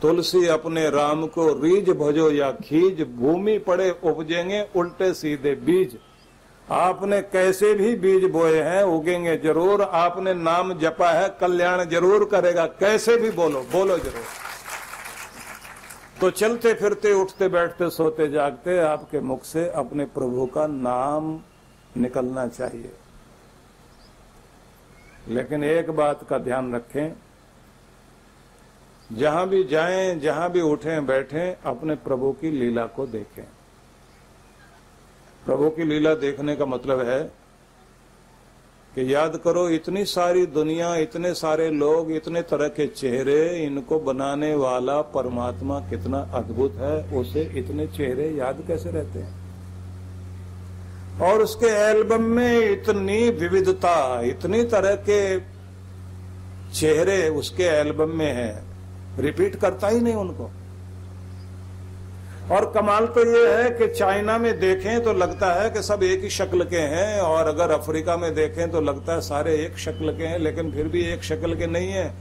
तुलसी अपने राम को रीज भजो या खीज, भूमि पड़े उपजेंगे उल्टे सीधे बीज। आपने कैसे भी बीज बोए हैं उगेंगे जरूर, आपने नाम जपा है कल्याण जरूर करेगा, कैसे भी बोलो बोलो जरूर। तो चलते फिरते उठते बैठते सोते जागते आपके मुख से अपने प्रभु का नाम निकलना चाहिए। लेकिन एक बात का ध्यान रखें, जहां भी जाएं जहां भी उठें बैठें अपने प्रभु की लीला को देखें। प्रभु की लीला देखने का मतलब है कि याद करो इतनी सारी दुनिया, इतने सारे लोग, इतने तरह के चेहरे, इनको बनाने वाला परमात्मा कितना अद्भुत है, उसे इतने चेहरे याद कैसे रहते हैं। और उसके एल्बम में इतनी विविधता, इतनी तरह के चेहरे उसके एल्बम में है, रिपीट करता ही नहीं उनको। और कमाल तो ये है कि चाइना में देखें तो लगता है कि सब एक ही शक्ल के हैं, और अगर अफ्रीका में देखें तो लगता है सारे एक शक्ल के हैं, लेकिन फिर भी एक शक्ल के नहीं है,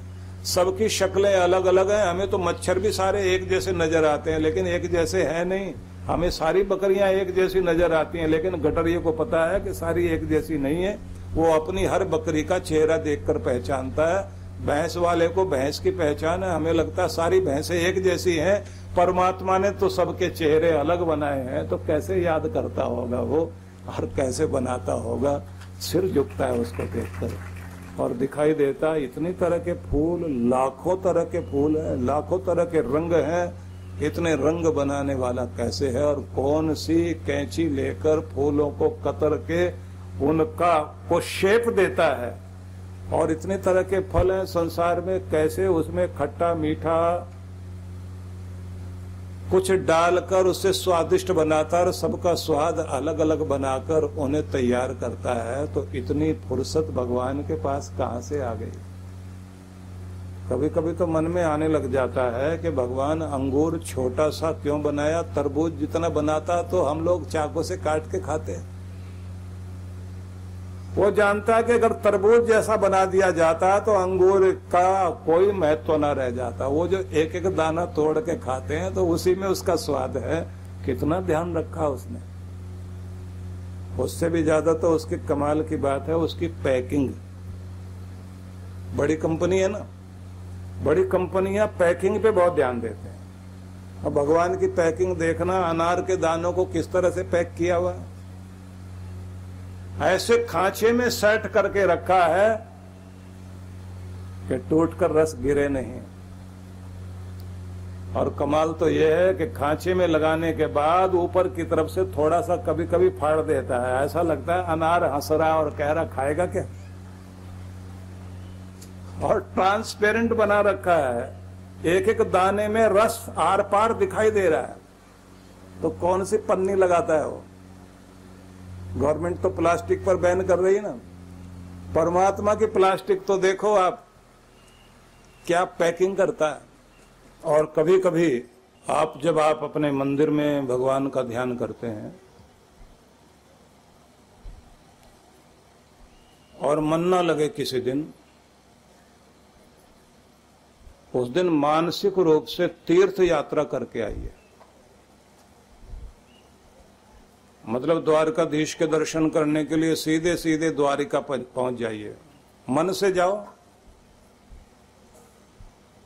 सबकी शक्लें अलग अलग हैं। हमें तो मच्छर भी सारे एक जैसे नजर आते हैं, लेकिन एक जैसे है नहीं। हमें सारी बकरियां एक जैसी नजर आती हैं, लेकिन गटरिये को पता है कि सारी एक जैसी नहीं है। वो अपनी हर बकरी का चेहरा देखकर पहचानता है। भैंस वाले को भैंस की पहचान है, हमें लगता है सारी भैंसें एक जैसी हैं। परमात्मा ने तो सबके चेहरे अलग बनाए हैं, तो कैसे याद करता होगा वो, और कैसे बनाता होगा। सिर झुकता है उसको देखकर, और दिखाई देता इतनी तरह के फूल, लाखों तरह के फूल हैं, लाखों तरह के रंग हैं। इतने रंग बनाने वाला कैसे है, और कौन सी कैंची लेकर फूलों को कतर के उनका को शेप देता है। और इतने तरह के फल हैं संसार में, कैसे उसमें खट्टा मीठा कुछ डालकर उससे स्वादिष्ट बनाता है, और सबका स्वाद अलग अलग बनाकर उन्हें तैयार करता है। तो इतनी फुर्सत भगवान के पास कहां से आ गई। कभी कभी तो मन में आने लग जाता है कि भगवान अंगूर छोटा सा क्यों बनाया, तरबूज जितना बनाता तो हम लोग चाकू से काट के खाते। वो जानता है कि अगर तरबूज जैसा बना दिया जाता तो अंगूर का कोई महत्व न रह जाता। वो जो एक एक दाना तोड़ के खाते हैं तो उसी में उसका स्वाद है। कितना ध्यान रखा उसने। उससे भी ज्यादा तो उसकी कमाल की बात है उसकी पैकिंग। बड़ी कंपनी है ना, बड़ी कंपनियां पैकिंग पे बहुत ध्यान देते हैं। और भगवान की पैकिंग देखना, अनार के दानों को किस तरह से पैक किया हुआ है, ऐसे खांचे में सेट करके रखा है कि टूटकर रस गिरे नहीं। और कमाल तो यह है कि खांचे में लगाने के बाद ऊपर की तरफ से थोड़ा सा कभी कभी फाड़ देता है। ऐसा लगता है अनार हंस रहा और कह रहा खाएगा क्या। और ट्रांसपेरेंट बना रखा है, एक एक दाने में रस आर पार दिखाई दे रहा है। तो कौन सी पन्नी लगाता है वो। गवर्नमेंट तो प्लास्टिक पर बैन कर रही है ना, परमात्मा की प्लास्टिक तो देखो आप क्या पैकिंग करता है। और कभी कभी जब आप अपने मंदिर में भगवान का ध्यान करते हैं और मन ना लगे किसी दिन, उस दिन मानसिक रूप से तीर्थ यात्रा करके आइए। मतलब द्वारकाधीश के दर्शन करने के लिए सीधे सीधे द्वारिका पहुंच जाइए, मन से जाओ।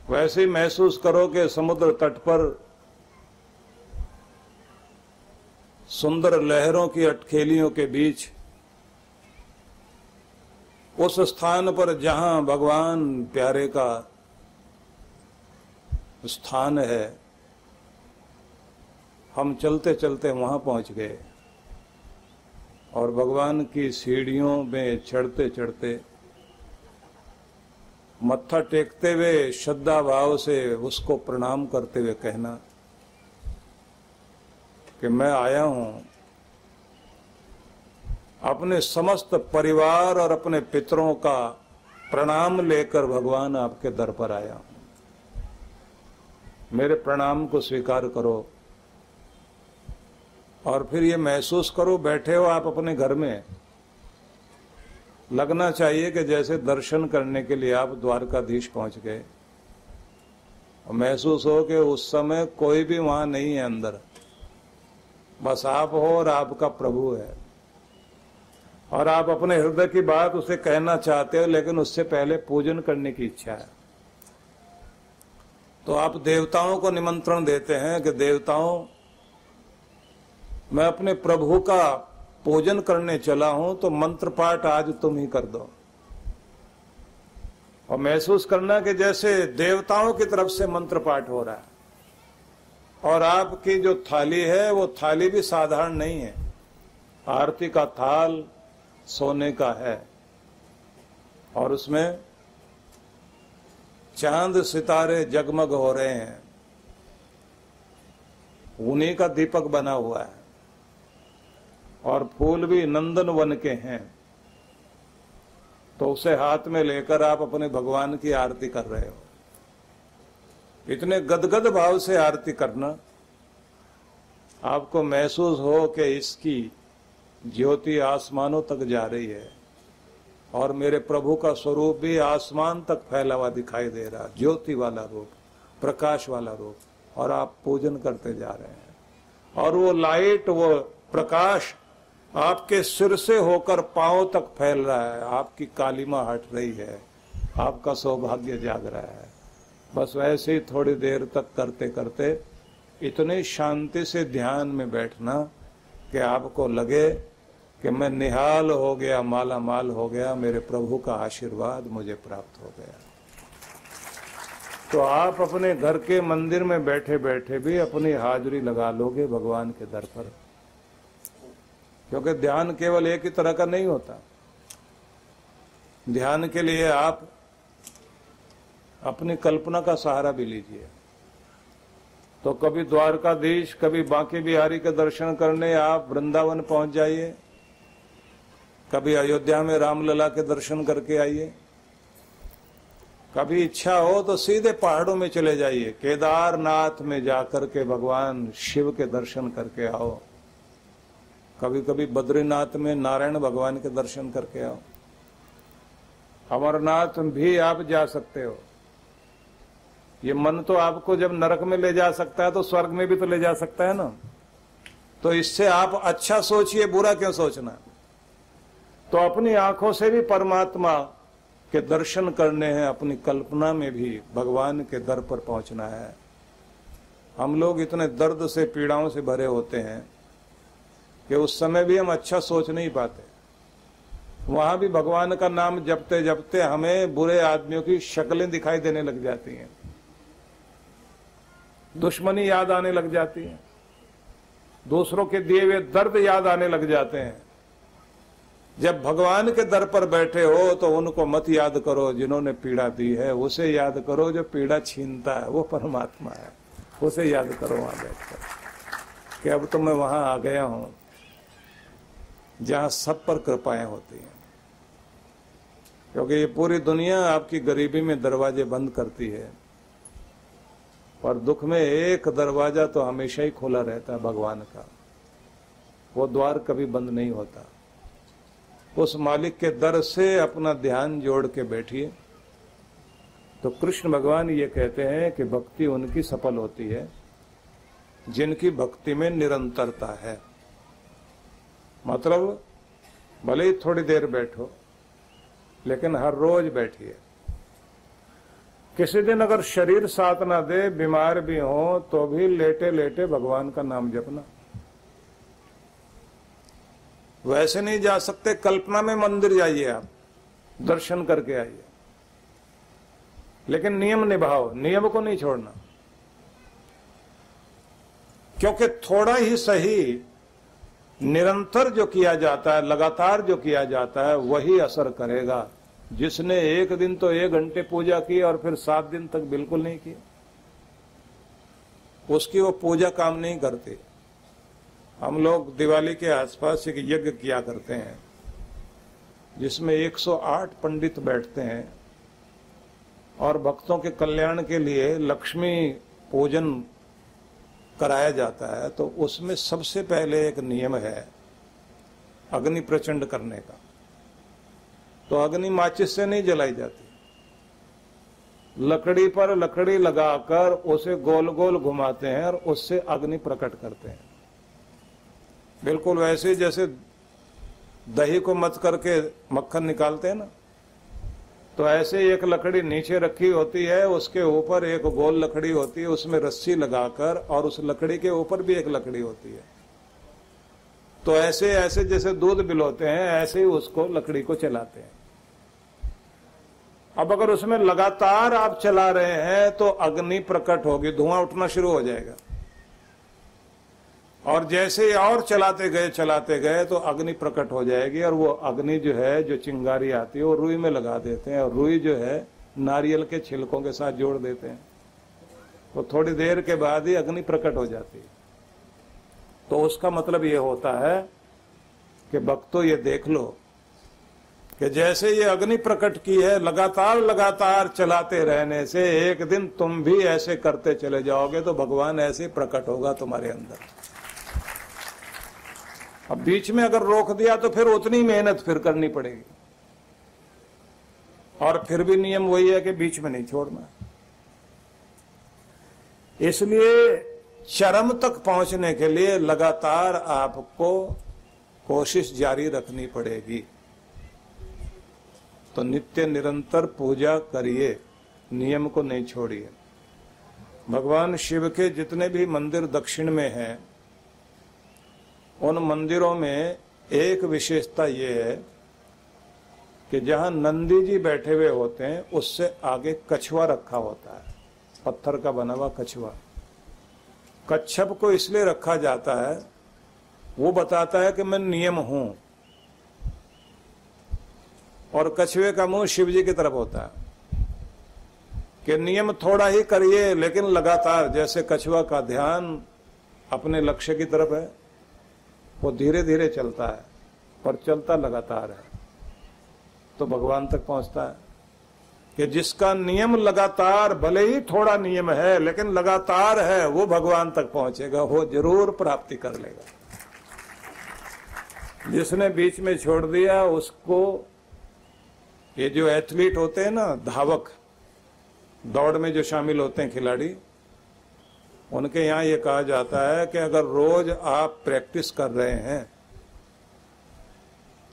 वैसे ही महसूस करो कि समुद्र तट पर सुंदर लहरों की अटखेलियों के बीच उस स्थान पर जहां भगवान प्यारे का स्थान है, हम चलते चलते वहां पहुंच गए। और भगवान की सीढ़ियों में चढ़ते चढ़ते मत्था टेकते हुए श्रद्धा भाव से उसको प्रणाम करते हुए कहना कि मैं आया हूं अपने समस्त परिवार और अपने पितरों का प्रणाम लेकर भगवान आपके दर पर आया हूं। मेरे प्रणाम को स्वीकार करो। और फिर ये महसूस करो, बैठे हो आप अपने घर में, लगना चाहिए कि जैसे दर्शन करने के लिए आप द्वारकाधीश पहुंच गए। महसूस हो कि उस समय कोई भी वहां नहीं है अंदर, बस आप हो और आपका प्रभु है, और आप अपने हृदय की बात उसे कहना चाहते हो, लेकिन उससे पहले पूजन करने की इच्छा है। तो आप देवताओं को निमंत्रण देते हैं कि देवताओं, मैं अपने प्रभु का पूजन करने चला हूं, तो मंत्र पाठ आज तुम ही कर दो। और महसूस करना कि जैसे देवताओं की तरफ से मंत्र पाठ हो रहा है, और आपकी जो थाली है वो थाली भी साधारण नहीं है। आरती का थाल सोने का है, और उसमें चांद सितारे जगमग हो रहे हैं, उन्हीं का दीपक बना हुआ है, और फूल भी नंदन वन के हैं। तो उसे हाथ में लेकर आप अपने भगवान की आरती कर रहे हो। इतने गदगद भाव से आरती करना, आपको महसूस हो कि इसकी ज्योति आसमानों तक जा रही है, और मेरे प्रभु का स्वरूप भी आसमान तक फैला हुआ दिखाई दे रहा, ज्योति वाला रूप, प्रकाश वाला रूप, और आप पूजन करते जा रहे हैं। और वो लाइट, वो प्रकाश आपके सिर से होकर पांव तक फैल रहा है, आपकी कालिमा हट रही है, आपका सौभाग्य जाग रहा है। बस वैसे ही थोड़ी देर तक करते करते इतनी शांति से ध्यान में बैठना कि आपको लगे कि मैं निहाल हो गया, माला माल हो गया, मेरे प्रभु का आशीर्वाद मुझे प्राप्त हो गया। तो आप अपने घर के मंदिर में बैठे बैठे भी अपनी हाजिरी लगा लोगे भगवान के दर पर, क्योंकि ध्यान केवल एक ही तरह का नहीं होता। ध्यान के लिए आप अपनी कल्पना का सहारा भी लीजिए। तो कभी द्वारकाधीश, कभी बांके बिहारी के दर्शन करने आप वृंदावन पहुंच जाइए, कभी अयोध्या में रामलला के दर्शन करके आइए, कभी इच्छा हो तो सीधे पहाड़ों में चले जाइए, केदारनाथ में जाकर के भगवान शिव के दर्शन करके आओ, कभी कभी बद्रीनाथ में नारायण भगवान के दर्शन करके आओ, अमरनाथ भी आप जा सकते हो। ये मन तो आपको जब नरक में ले जा सकता है तो स्वर्ग में भी तो ले जा सकता है ना। तो इससे आप अच्छा सोचिए, बुरा क्यों सोचना। तो अपनी आंखों से भी परमात्मा के दर्शन करने हैं, अपनी कल्पना में भी भगवान के दर पर पहुंचना है। हम लोग इतने दर्द से, पीड़ाओं से भरे होते हैं कि उस समय भी हम अच्छा सोच नहीं पाते। वहां भी भगवान का नाम जपते जपते हमें बुरे आदमियों की शक्लें दिखाई देने लग जाती हैं, दुश्मनी याद आने लग जाती है, दूसरों के दिए हुए दर्द याद आने लग जाते हैं। जब भगवान के दर पर बैठे हो तो उनको मत याद करो जिन्होंने पीड़ा दी है, उसे याद करो जो पीड़ा छीनता है, वो परमात्मा है। उसे याद करो वहां बैठकर कि अब तो मैं वहां आ गया हूं जहां सब पर कृपाएं होती हैं। क्योंकि ये पूरी दुनिया आपकी गरीबी में दरवाजे बंद करती है, और दुख में एक दरवाजा तो हमेशा ही खुला रहता है भगवान का, वो द्वार कभी बंद नहीं होता। उस मालिक के दर से अपना ध्यान जोड़ के बैठिए। तो कृष्ण भगवान ये कहते हैं कि भक्ति उनकी सफल होती है जिनकी भक्ति में निरंतरता है। मतलब भले ही थोड़ी देर बैठो, लेकिन हर रोज बैठिए। किसी दिन अगर शरीर साथ ना दे, बीमार भी हो, तो भी लेटे लेटे भगवान का नाम जपना। वैसे नहीं जा सकते, कल्पना में मंदिर जाइए, आप दर्शन करके आइए, लेकिन नियम निभाओ, नियम को नहीं छोड़ना। क्योंकि थोड़ा ही सही निरंतर जो किया जाता है, लगातार जो किया जाता है, वही असर करेगा। जिसने एक दिन तो 1 घंटे पूजा की और फिर 7 दिन तक बिल्कुल नहीं की, उसकी वो पूजा काम नहीं करती। हम लोग दिवाली के आसपास एक यज्ञ किया करते हैं जिसमें 108 पंडित बैठते हैं और भक्तों के कल्याण के लिए लक्ष्मी पूजन कराया जाता है। तो उसमें सबसे पहले एक नियम है अग्नि प्रचंड करने का। तो अग्नि माचिस से नहीं जलाई जाती, लकड़ी पर लकड़ी लगाकर उसे गोल गोल घुमाते हैं और उससे अग्नि प्रकट करते हैं। बिल्कुल वैसे जैसे दही को मथ करके मक्खन निकालते हैं ना, तो ऐसे एक लकड़ी नीचे रखी होती है, उसके ऊपर एक गोल लकड़ी होती है, उसमें रस्सी लगाकर, और उस लकड़ी के ऊपर भी एक लकड़ी होती है। तो ऐसे ऐसे जैसे दूध बिलोते हैं ऐसे ही उसको लकड़ी को चलाते हैं। अब अगर उसमें लगातार आप चला रहे हैं तो अग्नि प्रकट होगी, धुआं उठना शुरू हो जाएगा। और जैसे और चलाते गए तो अग्नि प्रकट हो जाएगी। और वो अग्नि जो है, जो चिंगारी आती है, वो रुई में लगा देते हैं, और रुई जो है नारियल के छिलकों के साथ जोड़ देते हैं। तो थोड़ी देर के बाद ही अग्नि प्रकट हो जाती है। तो उसका मतलब ये होता है कि भक्तों ये देख लो कि जैसे ये अग्नि प्रकट की है, लगातार चलाते रहने से एक दिन तुम भी ऐसे करते चले जाओगे तो भगवान ऐसे प्रकट होगा तुम्हारे अंदर। अब बीच में अगर रोक दिया तो फिर उतनी मेहनत फिर करनी पड़ेगी। और फिर भी नियम वही है कि बीच में नहीं छोड़ना। इसलिए चरम तक पहुंचने के लिए लगातार आपको कोशिश जारी रखनी पड़ेगी। तो नित्य निरंतर पूजा करिए, नियम को नहीं छोड़िए। भगवान शिव के जितने भी मंदिर दक्षिण में हैं, उन मंदिरों में एक विशेषता ये है कि जहां नंदी जी बैठे हुए होते हैं उससे आगे कछुआ रखा होता है, पत्थर का बना हुआ कछुआ। कच्छप को इसलिए रखा जाता है, वो बताता है कि मैं नियम हूं। और कछुए का मुंह शिव जी की तरफ होता है कि नियम थोड़ा ही करिए लेकिन लगातार। जैसे कछुआ का ध्यान अपने लक्ष्य की तरफ है, वो धीरे धीरे चलता है पर चलता लगातार है, तो भगवान तक पहुंचता है। कि जिसका नियम लगातार, भले ही थोड़ा नियम है लेकिन लगातार है, वो भगवान तक पहुंचेगा, वो जरूर प्राप्ति कर लेगा। जिसने बीच में छोड़ दिया उसको, ये जो एथलीट होते हैं ना, धावक, दौड़ में जो शामिल होते हैं खिलाड़ी, उनके यहाँ ये कहा जाता है कि अगर रोज आप प्रैक्टिस कर रहे हैं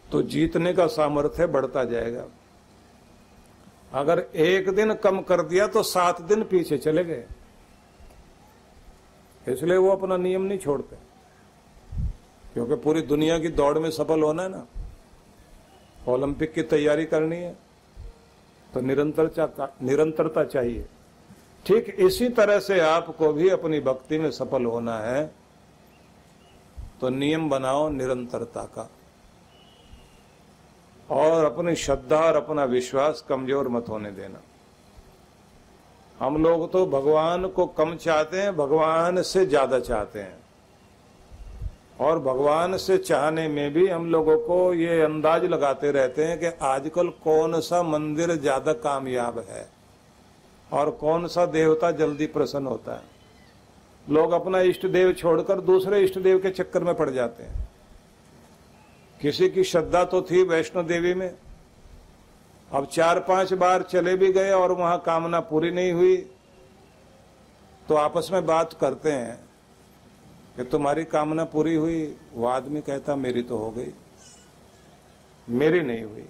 तो जीतने का सामर्थ्य बढ़ता जाएगा। अगर एक दिन कम कर दिया तो 7 दिन पीछे चले गए। इसलिए वो अपना नियम नहीं छोड़ते, क्योंकि पूरी दुनिया की दौड़ में सफल होना है ना, ओलंपिक की तैयारी करनी है, तो निरंतरता चाहिए। ठीक इसी तरह से आपको भी अपनी भक्ति में सफल होना है, तो नियम बनाओ निरंतरता का, और अपनी श्रद्धा और अपना विश्वास कमजोर मत होने देना। हम लोग तो भगवान को कम चाहते हैं, भगवान से ज्यादा चाहते हैं। और भगवान से चाहने में भी हम लोगों को ये अंदाज लगाते रहते हैं कि आजकल कौन सा मंदिर ज्यादा कामयाब है और कौन सा देवता जल्दी प्रसन्न होता है। लोग अपना इष्ट देव छोड़कर दूसरे इष्ट देव के चक्कर में पड़ जाते हैं। किसी की श्रद्धा तो थी वैष्णो देवी में, अब 4-5 बार चले भी गए और वहां कामना पूरी नहीं हुई, तो आपस में बात करते हैं कि तुम्हारी कामना पूरी हुई? वो आदमी कहता मेरी तो हो गई, मेरी नहीं हुई।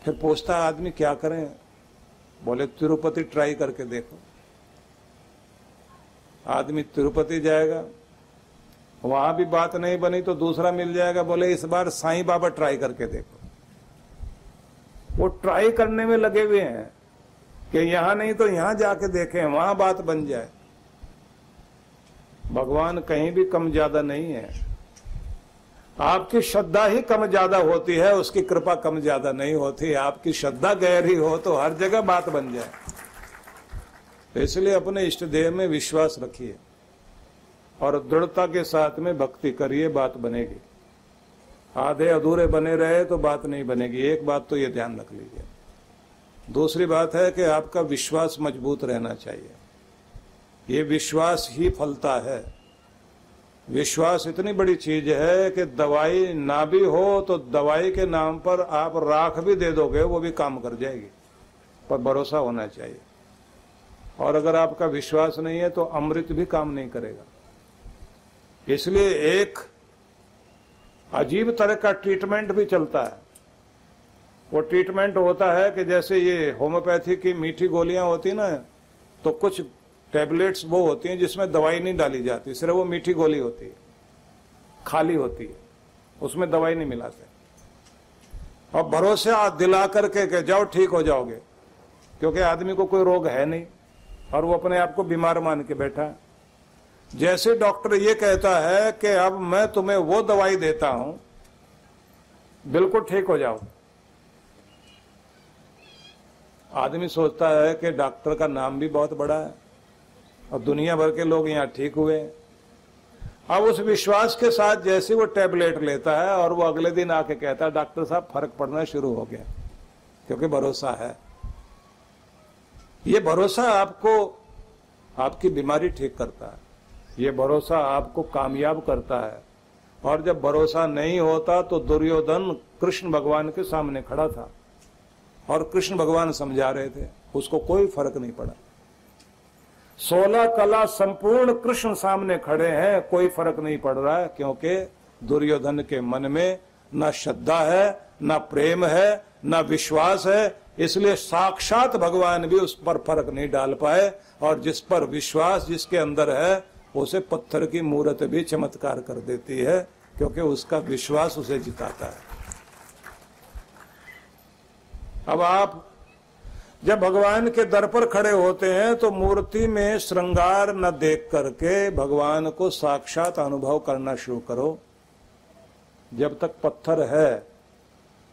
फिर पूछता आदमी क्या करें? बोले तिरुपति ट्राई करके देखो। आदमी तिरुपति जाएगा, वहां भी बात नहीं बनी तो दूसरा मिल जाएगा, बोले इस बार साईं बाबा ट्राई करके देखो। वो ट्राई करने में लगे हुए हैं कि यहां नहीं तो यहां जाके देखें, वहां बात बन जाए। भगवान कहीं भी कम ज्यादा नहीं है। आपकी श्रद्धा ही कम ज्यादा होती है, उसकी कृपा कम ज्यादा नहीं होती। आपकी श्रद्धा गहरी हो तो हर जगह बात बन जाए। तो इसलिए अपने इष्ट देव में विश्वास रखिए और दृढ़ता के साथ में भक्ति करिए, बात बनेगी। आधे अधूरे बने रहे तो बात नहीं बनेगी। एक बात तो ये ध्यान रख लीजिए। दूसरी बात है कि आपका विश्वास मजबूत रहना चाहिए। ये विश्वास ही फलता है। विश्वास इतनी बड़ी चीज है कि दवाई ना भी हो तो दवाई के नाम पर आप राख भी दे दोगे, वो भी काम कर जाएगी। पर भरोसा होना चाहिए। और अगर आपका विश्वास नहीं है तो अमृत भी काम नहीं करेगा। इसलिए एक अजीब तरह का ट्रीटमेंट भी चलता है। वो ट्रीटमेंट होता है कि जैसे ये होम्योपैथी की मीठी गोलियां होती ना, तो कुछ टैबलेट्स वो होती हैं जिसमें दवाई नहीं डाली जाती, सिर्फ वो मीठी गोली होती है, खाली होती है, उसमें दवाई नहीं मिलाते। और भरोसा दिला करके कि जाओ ठीक हो जाओगे, क्योंकि आदमी को कोई रोग है नहीं और वो अपने आप को बीमार मान के बैठा है। जैसे डॉक्टर ये कहता है कि अब मैं तुम्हें वो दवाई देता हूं, बिल्कुल ठीक हो जाओ, आदमी सोचता है कि डॉक्टर का नाम भी बहुत बड़ा है और दुनिया भर के लोग यहां ठीक हुए। अब उस विश्वास के साथ जैसे वो टैबलेट लेता है और वो अगले दिन आके कहता है डॉक्टर साहब फर्क पड़ना शुरू हो गया, क्योंकि भरोसा है। ये भरोसा आपको आपकी बीमारी ठीक करता है, ये भरोसा आपको कामयाब करता है। और जब भरोसा नहीं होता तो दुर्योधन कृष्ण भगवान के सामने खड़ा था और कृष्ण भगवान समझा रहे थे, उसको कोई फर्क नहीं पड़ा। 16 कला संपूर्ण कृष्ण सामने खड़े हैं, कोई फर्क नहीं पड़ रहा है, क्योंकि दुर्योधन के मन में ना श्रद्धा है, ना प्रेम है, ना विश्वास है। इसलिए साक्षात भगवान भी उस पर फर्क नहीं डाल पाए। और जिस पर विश्वास जिसके अंदर है, उसे पत्थर की मूर्त भी चमत्कार कर देती है, क्योंकि उसका विश्वास उसे जिताता है। अब आप जब भगवान के दर पर खड़े होते हैं तो मूर्ति में श्रृंगार न देख करके भगवान को साक्षात अनुभव करना शुरू करो। जब तक पत्थर है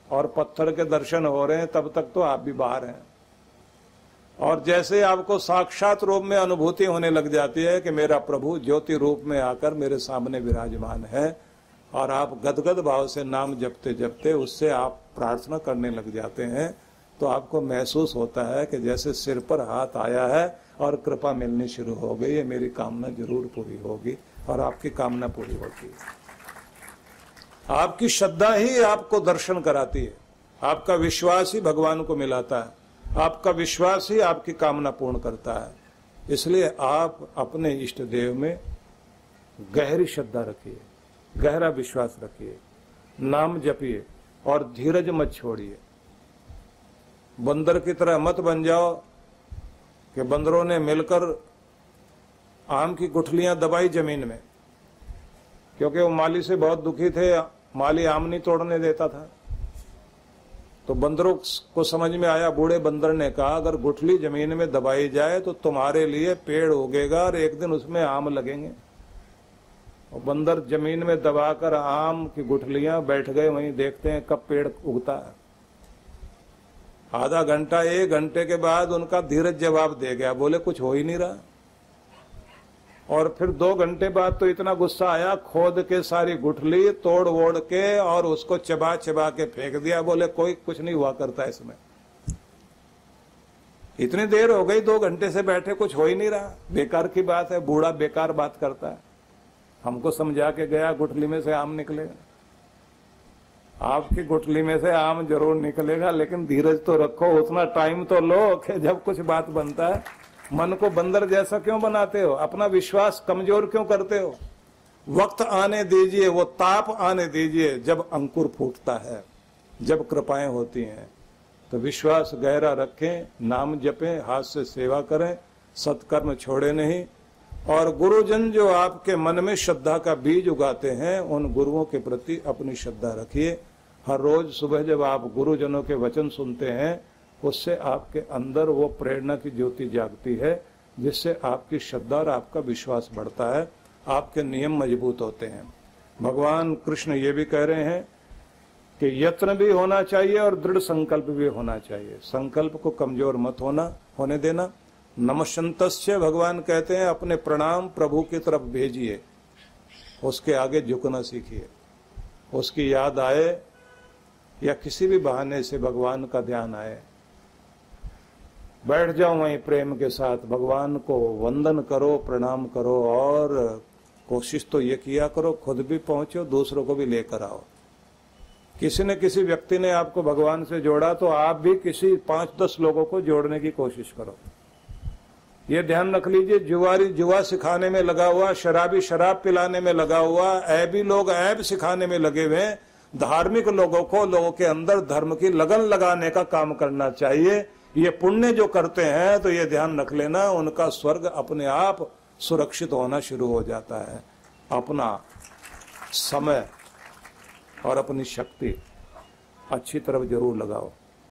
और पत्थर के दर्शन हो रहे हैं, तब तक तो आप भी बाहर हैं। और जैसे आपको साक्षात रूप में अनुभूति होने लग जाती है कि मेरा प्रभु ज्योति रूप में आकर मेरे सामने विराजमान है, और आप गदगद भाव से नाम जपते जपते उससे आप प्रार्थना करने लग जाते हैं, तो आपको महसूस होता है कि जैसे सिर पर हाथ आया है और कृपा मिलनी शुरू हो गई है, मेरी कामना जरूर पूरी होगी। और आपकी कामना पूरी होती है। आपकी श्रद्धा ही आपको दर्शन कराती है, आपका विश्वास ही भगवान को मिलाता है, आपका विश्वास ही आपकी कामना पूर्ण करता है। इसलिए आप अपने इष्ट देव में गहरी श्रद्धा रखिए, गहरा विश्वास रखिए, नाम जपिए और धीरज मत छोड़िए। बंदर की तरह मत बन जाओ कि बंदरों ने मिलकर आम की गुठलियां दबाई जमीन में, क्योंकि वो माली से बहुत दुखी थे, माली आम नहीं तोड़ने देता था। तो बंदरों को समझ में आया, बूढ़े बंदर ने कहा अगर गुठली जमीन में दबाई जाए तो तुम्हारे लिए पेड़ उगेगा और एक दिन उसमें आम लगेंगे। और बंदर जमीन में दबाकर आम की गुठलियां बैठ गए, वहीं देखते हैं कब पेड़ उगता है। आधा घंटा 1 घंटे के बाद उनका धीरज जवाब दे गया, बोले कुछ हो ही नहीं रहा। और फिर 2 घंटे बाद तो इतना गुस्सा आया, खोद के सारी गुठली तोड़ वोड़ के और उसको चबा चबा के फेंक दिया। बोले कोई कुछ नहीं हुआ करता इसमें, इतनी देर हो गई, 2 घंटे से बैठे, कुछ हो ही नहीं रहा, बेकार की बात है, बूढ़ा बेकार बात करता है। हमको समझा के गया गुठली में से आम निकलेगा। आपकी गुठली में से आम जरूर निकलेगा, लेकिन धीरज तो रखो, उतना टाइम तो लो कि जब कुछ बात बनता है। मन को बंदर जैसा क्यों बनाते हो, अपना विश्वास कमजोर क्यों करते हो? वक्त आने दीजिए, वो ताप आने दीजिए जब अंकुर फूटता है, जब कृपाएं होती हैं। तो विश्वास गहरा रखें, नाम जपें, हाथ से सेवा करें, सत्कर्म छोड़े नहीं। और गुरुजन जो आपके मन में श्रद्धा का बीज उगाते हैं, उन गुरुओं के प्रति अपनी श्रद्धा रखिए। हर रोज सुबह जब आप गुरुजनों के वचन सुनते हैं, उससे आपके अंदर वो प्रेरणा की ज्योति जागती है, जिससे आपकी श्रद्धा और आपका विश्वास बढ़ता है, आपके नियम मजबूत होते हैं। भगवान कृष्ण ये भी कह रहे हैं कि यत्न भी होना चाहिए और दृढ़ संकल्प भी होना चाहिए। संकल्प को कमजोर मत होने देना। नमस्यन्तस्य भगवान कहते हैं अपने प्रणाम प्रभु की तरफ भेजिए, उसके आगे झुकना सीखिए। उसकी याद आए या किसी भी बहाने से भगवान का ध्यान आए, बैठ जाओ वहीं प्रेम के साथ, भगवान को वंदन करो, प्रणाम करो। और कोशिश तो ये किया करो खुद भी पहुंचो, दूसरों को भी लेकर आओ, किसी न किसी व्यक्ति ने आपको भगवान से जोड़ा, तो आप भी किसी 5-10 लोगों को जोड़ने की कोशिश करो। ये ध्यान रख लीजिए, जुआरी जुआ सिखाने में लगा हुआ, शराबी शराब पिलाने में लगा हुआ, ऐबी लोग ऐब सिखाने में लगे हुए, धार्मिक लोगों को लोगों के अंदर धर्म की लगन लगाने का काम करना चाहिए। ये पुण्य जो करते हैं तो ये ध्यान रख लेना, उनका स्वर्ग अपने आप सुरक्षित होना शुरू हो जाता है। अपना समय और अपनी शक्ति अच्छी तरफ जरूर लगाओ।